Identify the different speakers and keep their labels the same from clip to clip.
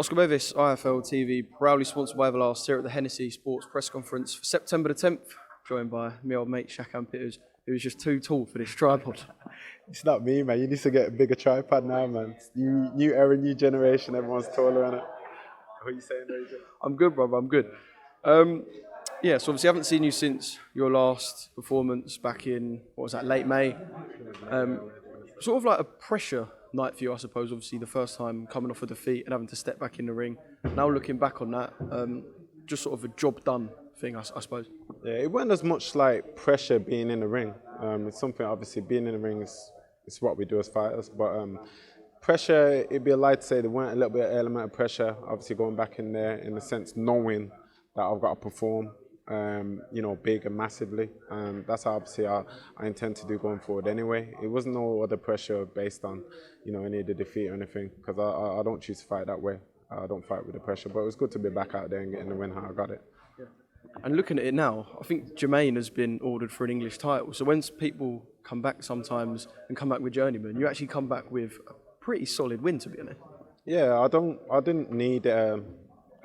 Speaker 1: Oscar Bevis, IFL TV, proudly sponsored by Everlast here at the Hennessy Sports Press Conference for September the 10th, joined by my old mate Shakan, who's just too tall for this tripod.
Speaker 2: It's not me, man. You need to get a bigger tripod now, man. New era, new generation. Everyone's taller on it. What are you saying, AJ?
Speaker 1: I'm good, brother. I'm good. Yeah, so obviously I haven't seen you since your last performance back in, what was that, late May. Sort of like a pressure night for you, I suppose. Obviously the first time coming off a defeat and having to step back in the ring. Now looking back on that, just sort of a job done thing, I suppose.
Speaker 2: Yeah, it wasn't as much like pressure being in the ring. It's something, obviously, being in the ring is what we do as fighters. But pressure, it'd be a lie to say there weren't a little bit of element of pressure. Obviously going back in there, in the sense knowing that I've got to perform, big and massively. That's how obviously I intend to do going forward anyway. It wasn't no other pressure based on, any of the defeat or anything, because I don't choose to fight that way. I don't fight with the pressure, but it was good to be back out there and getting the win how I got it.
Speaker 1: Yeah. And looking at it now, I think Jermaine has been ordered for an English title. So when people come back sometimes and come back with journeyman, you actually come back with a pretty solid win, to be honest.
Speaker 2: Yeah, I didn't need a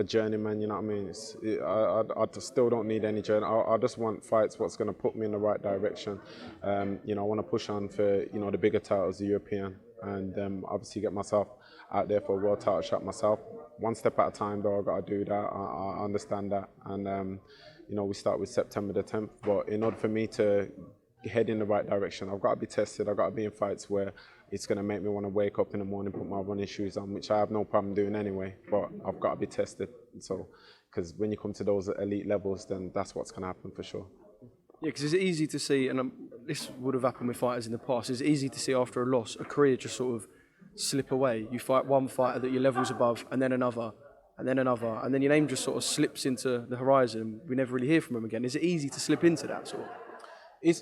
Speaker 2: journeyman, you know what I mean? I still don't need any journey. I just want fights what's going to put me in the right direction. I want to push on for, the bigger titles, the European, and obviously get myself out there for a world title shot myself. One step at a time, though, I've got to do that. I understand that. And, we start with September the 10th. But in order for me to head in the right direction, I've got to be tested. I've got to be in fights where it's going to make me want to wake up in the morning, put my running shoes on, which I have no problem doing anyway. But I've got to be tested. So, because when you come to those elite levels, then that's what's going to happen for sure.
Speaker 1: Yeah, because it's easy to see, and this would have happened with fighters in the past, it's easy to see after a loss, a career just sort of slip away. You fight one fighter that your level's above, and then another, and then another, and then your name just sort of slips into the horizon. We never really hear from him again. Is it easy to slip into that sort of?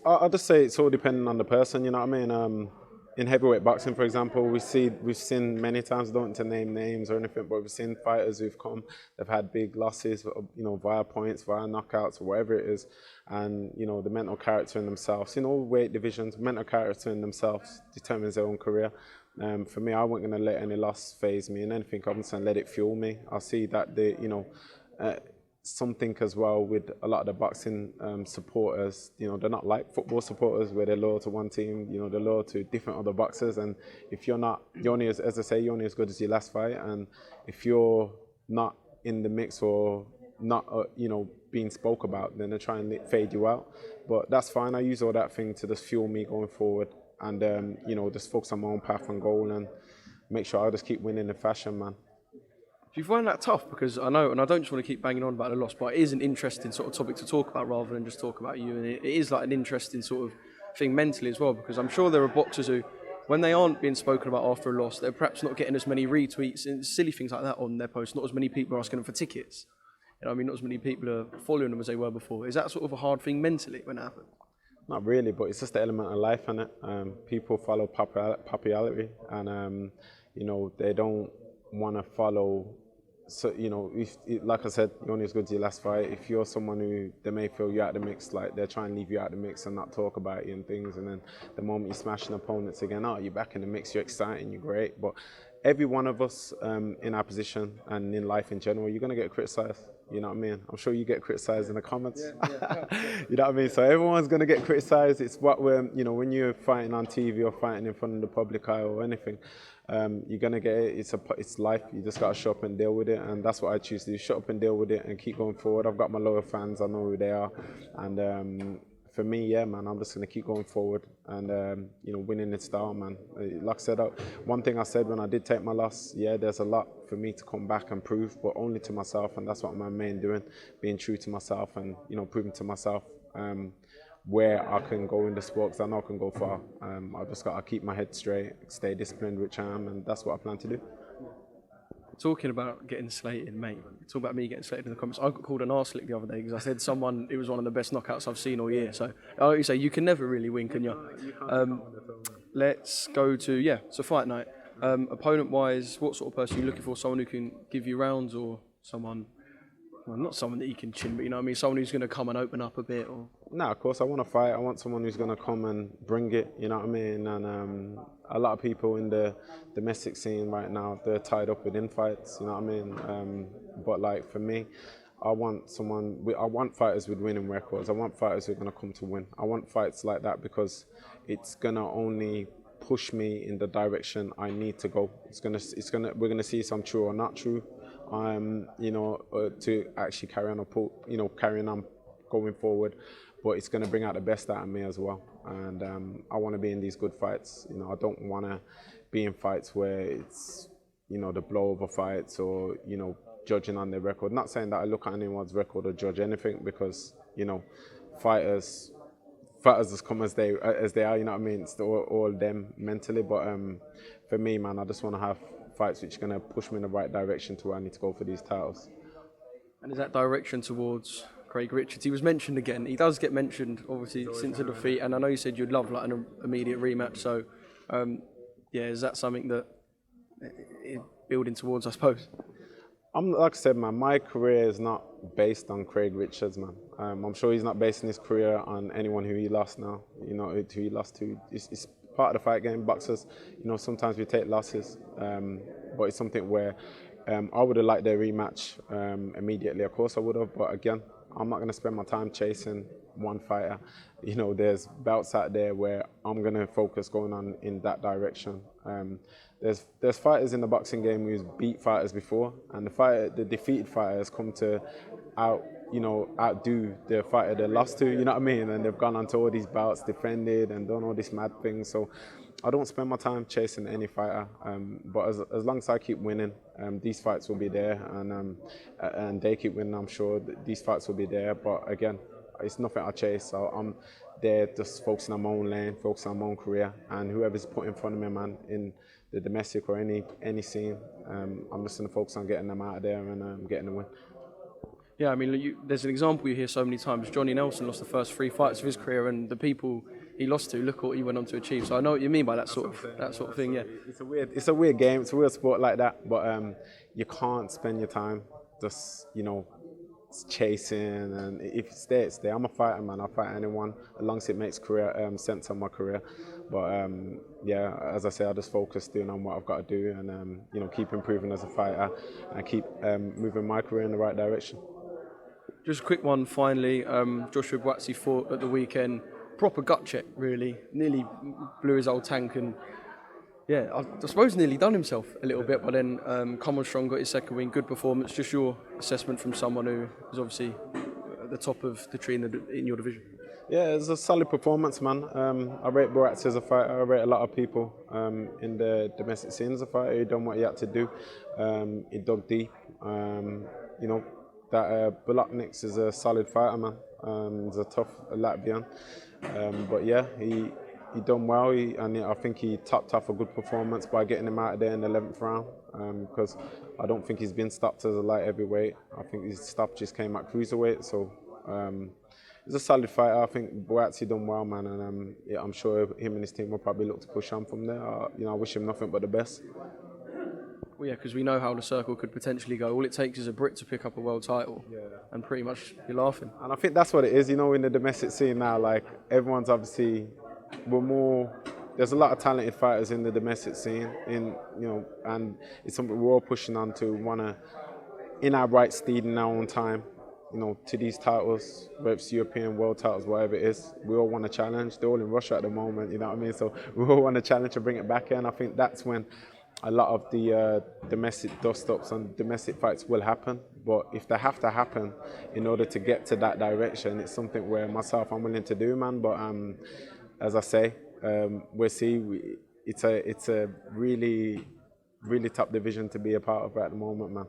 Speaker 2: I'll just say it's all depending on the person, you know what I mean? In heavyweight boxing, for example, we've seen many times, I don't want to name names or anything, but we've seen fighters who've come, they've had big losses, via points, via knockouts, or whatever it is, and, the mental character in themselves, in all weight divisions, mental character in themselves determines their own career. For me, I wasn't going to let any loss phase me in anything. I'm just going to let it fuel me. I see that something as well with a lot of the boxing supporters, they're not like football supporters where they're loyal to one team, they're loyal to different other boxers. And if you're not, you're only as I say, you're only as good as your last fight. And if you're not in the mix or not, being spoke about, then they try and fade you out. But that's fine. I use all that thing to just fuel me going forward and, just focus on my own path and goal and make sure I just keep winning in fashion, man.
Speaker 1: Do you find that tough? Because I know, and I don't just want to keep banging on about the loss, but it is an interesting sort of topic to talk about rather than just talk about you. And it is like an interesting sort of thing mentally as well, because I'm sure there are boxers who, when they aren't being spoken about after a loss, they're perhaps not getting as many retweets and silly things like that on their posts. Not as many people are asking them for tickets. Not as many people are following them as they were before. Is that sort of a hard thing mentally when it happens?
Speaker 2: Not really, but it's just the element of life, innit? People follow popularity and, they don't want to follow. So, like I said, you're only as good as your last fight. If you're someone who they may feel you're out of the mix, like they're trying to leave you out of the mix and not talk about you and things, and then the moment you smash an opponents again, you're back in the mix, you're exciting, you're great. But every one of us in our position and in life in general, you're going to get criticised. You know what I mean? I'm sure you get criticised in the comments. Yeah. You know what I mean? So everyone's going to get criticised. It's what we're, when you're fighting on TV or fighting in front of the public eye or anything, you're going to get it. It's life. You just got to show up and deal with it. And that's what I choose to do. Shut up and deal with it and keep going forward. I've got my loyal fans. I know who they are. And for me, yeah, man, I'm just going to keep going forward and, winning in style, man. Like I said, one thing I said when I did take my loss, yeah, there's a lot for me to come back and prove, but only to myself. And that's what my main doing, being true to myself and, proving to myself where I can go in the sport, because I know I can go far. I just got to keep my head straight, stay disciplined, which I am, and that's what I plan to do.
Speaker 1: Talking about getting slated, mate. Talk about me getting slated in the comments. I got called an arselick the other day because I said it was one of the best knockouts I've seen all year. So, like you say, you can never really win, can you? Let's go to, so fight night. Opponent-wise, what sort of person are you looking for? Someone who can give you rounds or someone Well, not someone that you can chin, but you know what I mean, someone who's going to come and open up a bit. Or
Speaker 2: No, of course I want to fight. I want someone who's going to come and bring it. You know what I mean? And a lot of people in the domestic scene right now, they're tied up with infights. You know what I mean? But like for me, I want I want fighters with winning records. I want fighters who are going to come to win. I want fights like that because it's going to only push me in the direction I need to go. We're gonna see if I'm true or not true. To actually carrying on going forward. But it's going to bring out the best out of me as well. And I want to be in these good fights. You know, I don't want to be in fights where it's, the blow-over fights or, judging on their record. Not saying that I look at anyone's record or judge anything because, fighters just come as they are, you know what I mean? It's all them mentally. But for me, man, I just want to have fights which are going to push me in the right direction to where I need to go for these titles.
Speaker 1: And is that direction towards Craig Richards? He was mentioned again. He does get mentioned, obviously, since the defeat. And I know you said you'd love like an immediate rematch. So, is that something that is building towards, I suppose?
Speaker 2: Like I said, man, my career is not based on Craig Richards, man. I'm sure he's not basing his career on anyone who he lost now. Who he lost to. It's part of the fight game. Boxers, sometimes we take losses, but it's something where I would have liked their rematch immediately. Of course, I would have. But again, I'm not going to spend my time chasing one fighter. There's bouts out there where I'm going to focus going on in that direction. There's fighters in the boxing game who's beat fighters before, and the defeated fighter has come to outdo the fighter they lost to. You know what I mean? And they've gone on to all these bouts, defended, and done all these mad things. So I don't spend my time chasing any fighter. But as long as I keep winning, these fights will be there, and they keep winning. I'm sure these fights will be there. But again, it's nothing I chase. So I'm there just focusing on my own lane, focusing on my own career, and whoever's put in front of me, man, in the domestic or any scene, I'm just going to focus on getting them out of there and getting the win.
Speaker 1: Yeah, I mean, there's an example you hear so many times. Johnny Nelson lost the first 3 fights of his career, and the people he lost to, look what he went on to achieve. So I know what you mean by that sort of thing. Yeah,
Speaker 2: it's a weird game. It's a weird sport like that, but you can't spend your time just chasing. And if it's there, it's there. I'm a fighter, man. I'll fight anyone as long as it makes sense on my career. But as I say, I just focus doing on what I've got to do, and keep improving as a fighter, and keep moving my career in the right direction.
Speaker 1: Just a quick one finally. Joshua Buatsi fought at the weekend. Proper gut check, really. Nearly blew his old tank, and I suppose nearly done himself a little bit. But then come on strong, got his second win. Good performance. Just your assessment from someone who is obviously at the top of the tree in your division.
Speaker 2: Yeah, it was a solid performance, man. I rate Buatsi as a fighter. I rate a lot of people in the domestic scene as a fighter. He done what he had to do. He dug deep. That Buatsi is a solid fighter, man. He's a tough Latvian. But yeah, he done well. I think he topped off a good performance by getting him out of there in the 11th round. Because I don't think he's been stopped as a light heavyweight. I think his stop just came at cruiserweight. So he's a solid fighter. I think Buatsi done well, man. And I'm sure him and his team will probably look to push on from there. I wish him nothing but the best.
Speaker 1: Well, yeah, because we know how the circle could potentially go. All it takes is a Brit to pick up a world title, and pretty much you're laughing.
Speaker 2: And I think that's what it is, in the domestic scene now. Like everyone's obviously, there's a lot of talented fighters in the domestic scene, and it's something we're all pushing on to wanna, in our right steed in our own time, to these titles, whether it's European, world titles, whatever it is. We all want to challenge. They're all in Russia at the moment, you know what I mean? So we all want to challenge and bring it back in. I think that's when a lot of the domestic dust-ups and domestic fights will happen. But if they have to happen in order to get to that direction, it's something where I'm willing to do, man. But as I say, we'll see. It's a really, really top division to be a part of at the moment, man.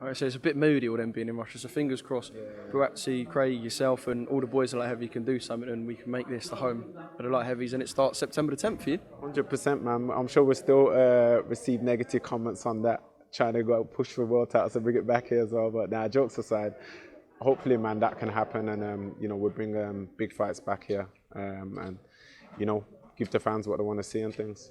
Speaker 1: All right, so it's a bit moody all them being in Russia, so fingers crossed. Buatsi, Craig, yourself and all the boys at light heavy can do something, and we can make this the home of the light heavies, and it starts September the 10th for you.
Speaker 2: 100%, man. I'm sure we'll still receive negative comments on that, trying to go push for world titles and bring it back here as well. But now, jokes aside, hopefully, man, that can happen, and we'll bring big fights back here, and give the fans what they want to see and things.